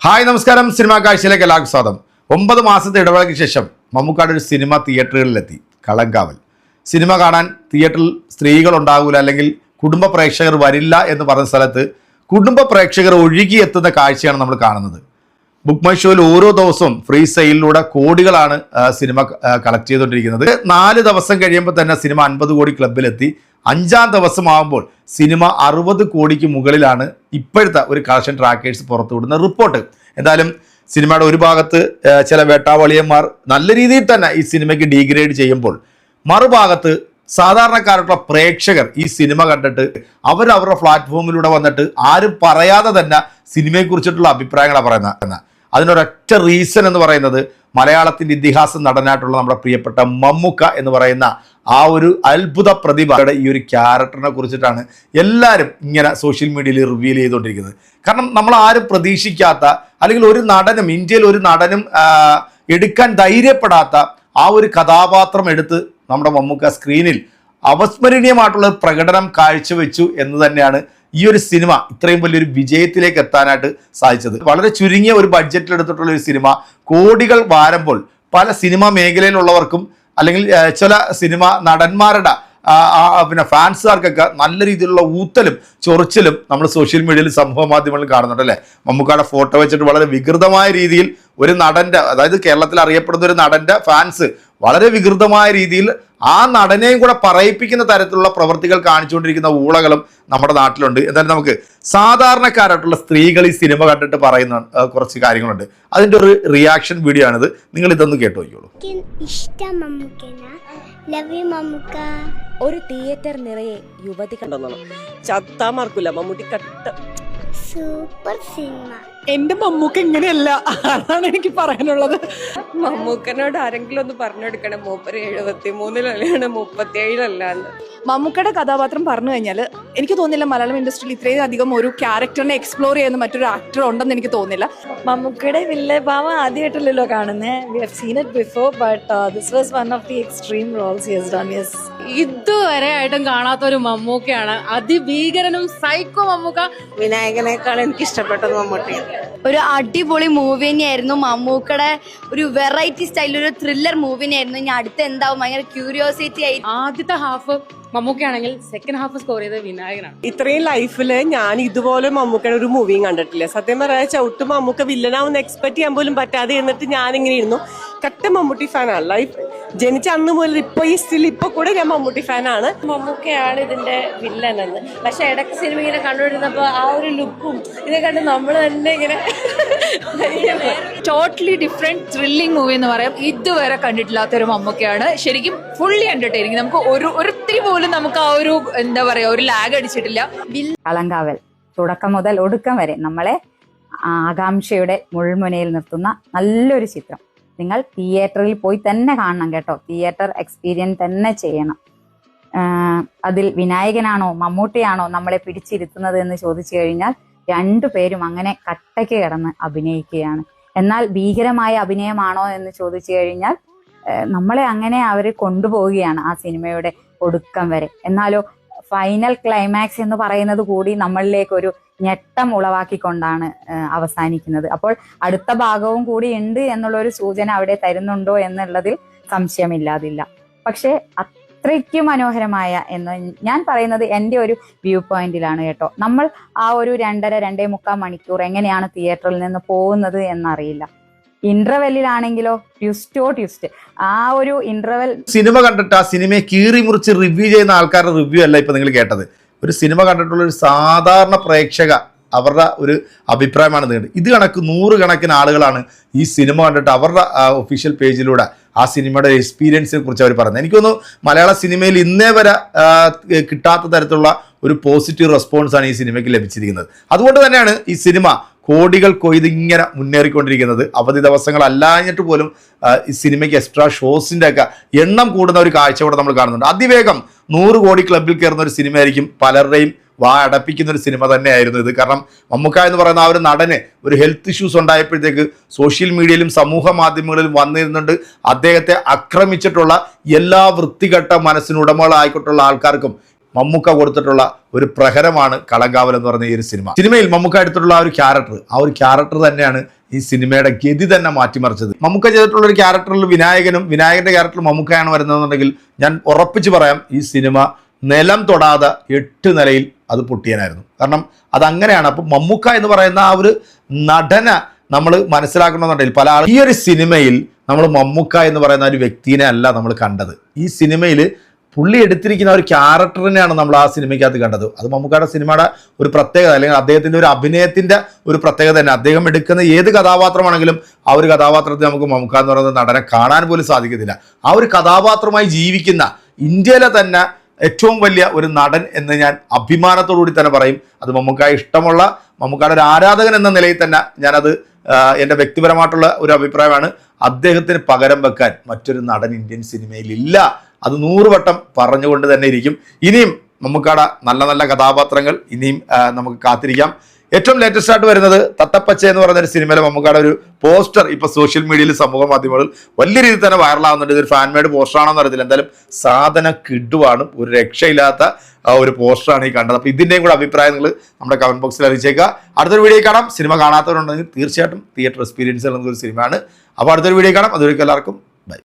Hi നമസ്കാരം, cinema കാഴ്ചയിലേക്ക് എല്ലാവർക്കും സ്വാഗതം. 9 മാസത്തെ ഇടവേളയ്ക്ക് ശേഷം മമ്മൂക്കാട് ഒരു സിനിമ തിയേറ്ററുകളിലെത്തി. കളങ്കാവൽ സിനിമ കാണാൻ തിയേറ്ററിൽ സ്ത്രീകൾ ഉണ്ടാകില്ല, അല്ലെങ്കിൽ കുടുംബ പ്രേക്ഷകർ വരില്ല എന്ന് പറഞ്ഞ സ്ഥലത്ത് കുടുംബ പ്രേക്ഷകർ ഒഴുകിയെത്തുന്ന കാഴ്ചയാണ് നമ്മൾ കാണുന്നത്. ബുക്ക് മൈ ഷോയിൽ ഓരോ ദിവസവും ഫ്രീ സെയിലിലൂടെ കോടികളാണ് സിനിമ കളക്ട് ചെയ്തുകൊണ്ടിരിക്കുന്നത്. 4 ദിവസം കഴിയുമ്പോൾ തന്നെ സിനിമ 50 കോടി ക്ലബിലെത്തി. 5-ാം ദിവസമാകുമ്പോൾ സിനിമ 60 കോടിക്ക് മുകളിലാണ് ഇപ്പോഴത്തെ ഒരു കളക്ഷൻ ട്രാക്കേഴ്സ് പുറത്തുവിടുന്ന റിപ്പോർട്ട്. എന്തായാലും സിനിമയുടെ ഒരു ഭാഗത്ത് ചില വേട്ടാവളിയന്മാർ നല്ല രീതിയിൽ തന്നെ ഈ സിനിമയ്ക്ക് ഡീഗ്രേഡ് ചെയ്യുമ്പോൾ, മറുഭാഗത്ത് സാധാരണക്കാരുടെ പ്രേക്ഷകർ ഈ സിനിമ കണ്ടിട്ട് അവരവരുടെ പ്ലാറ്റ്ഫോമിലൂടെ വന്നിട്ട് ആരും പറയാതെ തന്നെ സിനിമയെക്കുറിച്ചിട്ടുള്ള അഭിപ്രായങ്ങളാണ് പറയുന്നത്. അതിനൊരൊറ്റ റീസൺ എന്ന് പറയുന്നത് മലയാളത്തിൻ്റെ ഇതിഹാസ നടനായിട്ടുള്ള നമ്മുടെ പ്രിയപ്പെട്ട മമ്മൂക്ക എന്ന് പറയുന്ന ആ ഒരു അത്ഭുത പ്രതിഭയുടെ ഈ ഒരു ക്യാരക്ടറിനെ കുറിച്ചിട്ടാണ് എല്ലാവരും ഇങ്ങനെ സോഷ്യൽ മീഡിയയിൽ റിവീൽ ചെയ്തുകൊണ്ടിരിക്കുന്നത്. കാരണം നമ്മൾ ആരും പ്രതീക്ഷിക്കാത്ത, അല്ലെങ്കിൽ ഒരു നടനും, ഇന്ത്യയിൽ ഒരു നടനും എടുക്കാൻ ധൈര്യപ്പെടാത്ത ആ ഒരു കഥാപാത്രം എടുത്ത് നമ്മുടെ മമ്മൂക്ക സ്ക്രീനിൽ അവസ്മരണീയമായിട്ടുള്ള പ്രകടനം കാഴ്ചവെച്ചു എന്ന് തന്നെയാണ് ഈ ഒരു സിനിമ ഇത്രയും വലിയൊരു വിജയത്തിലേക്ക് എത്താനായിട്ട് സാധിച്ചത്. വളരെ ചുരുങ്ങിയ ഒരു ബഡ്ജറ്റിൽ എടുത്തിട്ടുള്ള ഒരു സിനിമ കോടികൾ വാരുമ്പോൾ പല സിനിമാ മേഖലയിലുള്ളവർക്കും, അല്ലെങ്കിൽ ചില സിനിമ നടന്മാരുടെ പിന്നെ ഫാൻസുകാർക്കൊക്കെ നല്ല രീതിയിലുള്ള ഊത്തലും ചൊറിച്ചിലും നമ്മൾ സോഷ്യൽ മീഡിയയിൽ, സമൂഹ മാധ്യമങ്ങളിൽ കാണുന്നുണ്ട് അല്ലേ. മമ്മൂക്കായുടെ ഫോട്ടോ വെച്ചിട്ട് വളരെ വികൃതമായ രീതിയിൽ ഒരു നടൻ്റെ, അതായത് കേരളത്തിൽ അറിയപ്പെടുന്ന ഒരു നടൻ്റെ ഫാൻസ് വളരെ വികൃതമായ രീതിയിൽ ആ നടനെയും കൂടെ പറയിപ്പിക്കുന്ന തരത്തിലുള്ള പ്രവൃത്തികൾ കാണിച്ചുകൊണ്ടിരിക്കുന്ന ഊളകളും നമ്മുടെ നാട്ടിലുണ്ട്. എന്തായാലും നമുക്ക് സാധാരണക്കാരായിട്ടുള്ള സ്ത്രീകൾ ഈ സിനിമ കണ്ടിട്ട് പറയുന്ന കുറച്ച് കാര്യങ്ങളുണ്ട്. അതിൻ്റെ ഒരു റിയാക്ഷൻ വീഡിയോ ആണിത്. നിങ്ങൾ ഇതൊന്ന് കേട്ടു നോക്കിയോളൂ. ഒരു തിയേറ്റർ നിറയെ യുവതികൾ ചത്താ മറക്കൂല. മമ്മൂട്ടി കട്ട സൂപ്പർ സിനിമ. എന്റെ മമ്മൂക്ക ഇങ്ങനെയല്ല, അതാണ് എനിക്ക് പറയാനുള്ളത്. മമ്മൂക്കനോട് ആരെങ്കിലും ഒന്ന് പറഞ്ഞെടുക്കണം, മൂപ്പര് 73-ലാണ് 37-അല്ലാന്ന്. മമ്മൂക്കയുടെ കഥാപാത്രം പറഞ്ഞു കഴിഞ്ഞാൽ എനിക്ക് തോന്നില്ല മലയാളം ഇൻഡസ്ട്രിയിൽ ഇത്രയും അധികം ഒരു ക്യാരക്ടറിനെ എക്സ്പ്ലോർ ചെയ്യുന്ന മറ്റൊരു ആക്ടർ ഉണ്ടെന്ന് എനിക്ക് തോന്നില്ല. മമ്മൂക്കയുടെ വില്ല ഭാവം ആദ്യമായിട്ടല്ലോ കാണുന്നത്. We have seen it before, but this was one of the extreme roles he has done. Yes, ഇതുവരെ ആയിട്ടും കാണാത്ത ഒരു മമ്മൂക്കയാണ്. അതിഭീകരനും സൈക്കോ മമ്മൂക്ക. വിനായകനേക്കാൾ എനിക്ക് ഇഷ്ടപ്പെട്ടത് മമ്മൂട്ടി. ഒരു അടിപൊളി മൂവി തന്നെയായിരുന്നു മമ്മൂക്കയുടെ. ഒരു വെറൈറ്റി സ്റ്റൈൽ, ഒരു ത്രില്ലർ മൂവി തന്നെയായിരുന്നു. ഇനി അടുത്ത എന്താവും ഭയങ്കര ക്യൂരിയോസിറ്റി ആയി. ആദ്യത്തെ ഹാഫ് മമ്മൂക്കയാണെങ്കിൽ സെക്കൻഡ് ഹാഫ് സ്കോർ ചെയ്തത് വിനായകനാണ്. ഇത്രയും ലൈഫില് ഞാൻ ഇതുപോലെ മമ്മൂക്കയുടെ ഒരു മൂവിയും കണ്ടിട്ടില്ല. സത്യം പറയാ, ചവിട്ട് മമ്മൂക്ക വില്ലനാവുന്ന എക്സ്പെക്ട് ചെയ്യാൻ പോലും പറ്റാതെ എന്നിട്ട് ഞാനിങ്ങനെ ഇരുന്നു. കട്ട മമ്മൂട്ടി ഫാനാണ്. ലൈഫ് ജനിച്ച അന്ന് മുതൽ ഇപ്പൊ ഈ സ്റ്റിൽ ഇപ്പൊ കൂടെ ഞാൻ മമ്മൂട്ടി ഫാനാണ്. മമ്മൂക്കയാണ് ഇതിന്റെ വില്ലൻ എന്ന്. പക്ഷെ ഇടയ്ക്ക് സിനിമ ഇങ്ങനെ കണ്ടുകൊണ്ടിരുന്നപ്പോ ആ ഒരു ലുക്കും ഇതൊക്കെ കണ്ട് നമ്മൾ തന്നെ ഇങ്ങനെ ടോട്ടലി ഡിഫറെന്റ് ത്രില്ലിംഗ് മൂവി എന്ന് പറയാം. ഇതുവരെ കണ്ടിട്ടില്ലാത്തൊരു മമ്മൂക്കയാണ്. ശരിക്കും ഫുള്ളി എന്റർടൈനിങ്. നമുക്ക് ഒരിത്തിരി പോലും നമുക്ക് ആ ഒരു എന്താ പറയാ, ഒരു ലാഗ് അടിച്ചിട്ടില്ല. കളങ്കാവൽ തുടക്കം മുതൽ ഒടുക്കം വരെ നമ്മളെ ആകാംക്ഷയുടെ മുൾമുനയിൽ നിർത്തുന്ന നല്ലൊരു ചിത്രം. നിങ്ങൾ തിയേറ്ററിൽ പോയി തന്നെ കാണണം കേട്ടോ. തിയേറ്റർ എക്സ്പീരിയൻസ് തന്നെ ചെയ്യണം. അതിൽ വിനായകനാണോ മമ്മൂട്ടിയാണോ നമ്മളെ പിടിച്ചിരുത്തുന്നത് എന്ന് ചോദിച്ചു കഴിഞ്ഞാൽ 2 പേരും അങ്ങനെ കട്ടയ്ക്ക് കിടന്ന് അഭിനയിക്കുകയാണ്. എന്നാൽ ഭീകരമായ അഭിനയമാണോ എന്ന് ചോദിച്ചു കഴിഞ്ഞാൽ നമ്മളെ അങ്ങനെ അവർ കൊണ്ടുപോവുകയാണ് ആ സിനിമയുടെ ഒടുക്കം വരെ. എന്നാലോ ഫൈനൽ ക്ലൈമാക്സ് എന്ന് പറയുന്നത് കൂടി നമ്മളിലേക്ക് ഒരു ഞെട്ടം ഉളവാക്കിക്കൊണ്ടാണ് അവസാനിക്കുന്നത്. അപ്പോൾ അടുത്ത ഭാഗവും കൂടി ഉണ്ട് എന്നുള്ളൊരു സൂചന അവിടെ തരുന്നുണ്ടോ എന്നുള്ളതിൽ സംശയമില്ലാതില്ല. പക്ഷെ അത്രയ്ക്ക് മനോഹരമായ എന്ന് ഞാൻ പറയുന്നത് എൻ്റെ ഒരു വ്യൂ പോയിന്റിലാണ് കേട്ടോ. നമ്മൾ ആ ഒരു 2.5-2.25 മണിക്കൂർ എങ്ങനെയാണ് തിയേറ്ററിൽ നിന്ന് പോകുന്നത് എന്നറിയില്ല. ഇന്റർവെല്ലിലാണെങ്കിലോ ട്വിസ്റ്റ്. ആ ഒരു ഇന്റർവെൽ സിനിമ കണ്ടിട്ട് ആ സിനിമയെ കീറി മുറിച്ച് റിവ്യൂ ചെയ്യുന്ന ആൾക്കാരുടെ റിവ്യൂ അല്ല ഇപ്പൊ നിങ്ങൾ കേട്ടത്. ഒരു സിനിമ കണ്ടിട്ടുള്ള ഒരു സാധാരണ പ്രേക്ഷക അവരുടെ ഒരു അഭിപ്രായമാണ് ഇത്. ഇത് കണക്ക് 100 കണക്കിന് ആളുകളാണ് ഈ സിനിമ കണ്ടിട്ട് അവരുടെ ഒഫീഷ്യൽ പേജിലൂടെ ആ സിനിമയുടെ എക്സ്പീരിയൻസിനെ കുറിച്ച് അവർ പറയുന്നത്. എനിക്ക് തോന്നുന്നു മലയാള സിനിമയിൽ ഇന്നേ വരെ കിട്ടാത്ത തരത്തിലുള്ള ഒരു പോസിറ്റീവ് റെസ്പോൺസാണ് ഈ സിനിമയ്ക്ക് ലഭിച്ചിരിക്കുന്നത്. അതുകൊണ്ട് തന്നെയാണ് ഈ സിനിമ കോടികൾ കൊയ്ത് ഇങ്ങനെ മുന്നേറിക്കൊണ്ടിരിക്കുന്നത്. അവധി ദിവസങ്ങളല്ലാഞ്ഞിട്ട് പോലും ഈ സിനിമയ്ക്ക് എക്സ്ട്രാ ഷോസിൻ്റെ ഒക്കെ എണ്ണം കൂടുന്ന ഒരു കാഴ്ച കൂടെ നമ്മൾ കാണുന്നുണ്ട്. അതിവേഗം 100 കോടി ക്ലബിൽ കയറുന്ന ഒരു സിനിമയായിരിക്കും. പലരുടെയും അടപ്പിക്കുന്ന ഒരു സിനിമ തന്നെയായിരുന്നു ഇത്. കാരണം മമ്മൂക്ക എന്ന് പറയുന്ന ആ ഒരു നടന് ഒരു ഹെൽത്ത് ഇഷ്യൂസ് ഉണ്ടായപ്പോഴത്തേക്ക് സോഷ്യൽ മീഡിയയിലും സമൂഹ മാധ്യമങ്ങളിലും വന്നിരുന്നുണ്ട് അദ്ദേഹത്തെ ആക്രമിച്ചിട്ടുള്ള എല്ലാ വൃത്തികെട്ട മനസ്സിനുടമകളായിക്കൊണ്ടുള്ള ആൾക്കാർക്കും മമ്മൂക്ക കൊടുത്തിട്ടുള്ള ഒരു പ്രഹരമാണ് കളങ്കാവൽ എന്ന് പറഞ്ഞ ഈ ഒരു സിനിമ. സിനിമയിൽ മമ്മൂക്ക എടുത്തിട്ടുള്ള ആ ഒരു ക്യാരക്ടർ തന്നെയാണ് ഈ സിനിമയുടെ ഗതി തന്നെ മാറ്റിമറിച്ചത്. മമ്മൂക്ക ചെയ്തിട്ടുള്ള ഒരു ക്യാരക്ടറിൽ വിനായകന്റെ ക്യാരക്ടറിൽ മമ്മൂക്കയാണ് വരുന്നതെന്നുണ്ടെങ്കിൽ ഞാൻ ഉറപ്പിച്ച് പറയാം, ഈ സിനിമ നിലം തൊടാതെ 8 നിലയിൽ അത് പൊട്ടിയാനായിരുന്നു. കാരണം അതങ്ങനെയാണ്. അപ്പം മമ്മൂക്ക എന്ന് പറയുന്ന ആ ഒരു നടനെ നമ്മൾ മനസ്സിലാക്കണമെന്നുണ്ടെങ്കിൽ പല ഈ ഒരു സിനിമയിൽ നമ്മൾ മമ്മൂക്ക എന്ന് പറയുന്ന ഒരു വ്യക്തിനെ അല്ല നമ്മൾ കണ്ടത്. ഈ സിനിമയിൽ പുള്ളി എടുത്തിരിക്കുന്ന ഒരു ക്യാരക്ടറിനെയാണ് നമ്മൾ ആ സിനിമയ്ക്കകത്ത് കണ്ടത്. അത് മമ്മൂക്കയുടെ സിനിമയുടെ ഒരു പ്രത്യേകത, അല്ലെങ്കിൽ അദ്ദേഹത്തിൻ്റെ ഒരു അഭിനയത്തിൻ്റെ ഒരു പ്രത്യേകത തന്നെ. അദ്ദേഹം എടുക്കുന്ന ഏത് കഥാപാത്രമാണെങ്കിലും ആ ഒരു കഥാപാത്രത്തിൽ നമുക്ക് മമ്മൂക്ക എന്ന് പറയുന്ന നടനെ കാണാൻ പോലും സാധിക്കത്തില്ല. ആ ഒരു കഥാപാത്രമായി ജീവിക്കുന്ന ഇന്ത്യയിലെ തന്നെ ഏറ്റവും വലിയ ഒരു നടൻ എന്ന് ഞാൻ അഭിമാനത്തോടുകൂടി തന്നെ പറയും. അത് മമ്മൂക്കായ ഇഷ്ടമുള്ള, മമ്മൂക്കയുടെ ഒരു ആരാധകൻ എന്ന നിലയിൽ തന്നെ ഞാനത് എൻ്റെ വ്യക്തിപരമായിട്ടുള്ള ഒരു അഭിപ്രായമാണ്. അദ്ദേഹത്തിന് പകരം വെക്കാൻ മറ്റൊരു നടൻ ഇന്ത്യൻ സിനിമയിൽ ഇല്ല. അത് 100 വട്ടം പറഞ്ഞുകൊണ്ട് തന്നെ ഇരിക്കും. ഇനിയും മമ്മൂക്കയുടെ നല്ല നല്ല കഥാപാത്രങ്ങൾ ഇനിയും നമുക്ക് കാത്തിരിക്കാം. ഏറ്റവും ലേറ്റസ്റ്റ് ആയിട്ട് വരുന്നത് തത്തപ്പച്ച എന്ന് പറയുന്ന ഒരു സിനിമയിലെ മമ്മൂക്കയുടെ ഒരു പോസ്റ്റർ ഇപ്പോൾ സോഷ്യൽ മീഡിയയിൽ, സമൂഹ മാധ്യമങ്ങളിൽ വലിയ രീതിയിൽ തന്നെ വൈറലാകുന്നുണ്ട്. ഇതൊരു ഫാൻ മെയ്ഡ് പോസ്റ്ററാണെന്ന് അറിയത്തില്ല. എന്തായാലും സാധനം കിടുവാണ്, ഒരു രക്ഷയില്ലാത്ത ഒരു പോസ്റ്ററാണ് ഈ കണ്ടത്. അപ്പോൾ ഇതിൻ്റെയും കൂടെ അഭിപ്രായം നിങ്ങൾ നമ്മുടെ കമന്റ് ബോക്സിൽ അറിയിച്ചേക്കുക. അടുത്തൊരു വീഡിയോ കാണാം. സിനിമ കാണാത്തവരുണ്ടെങ്കിൽ തീർച്ചയായിട്ടും തിയേറ്റർ എക്സ്പീരിയൻസ് എന്നൊരു സിനിമയാണ്. അപ്പോൾ അടുത്തൊരു വീഡിയോ കാണാം. അതുവരെയ്ക്കും എല്ലാവർക്കും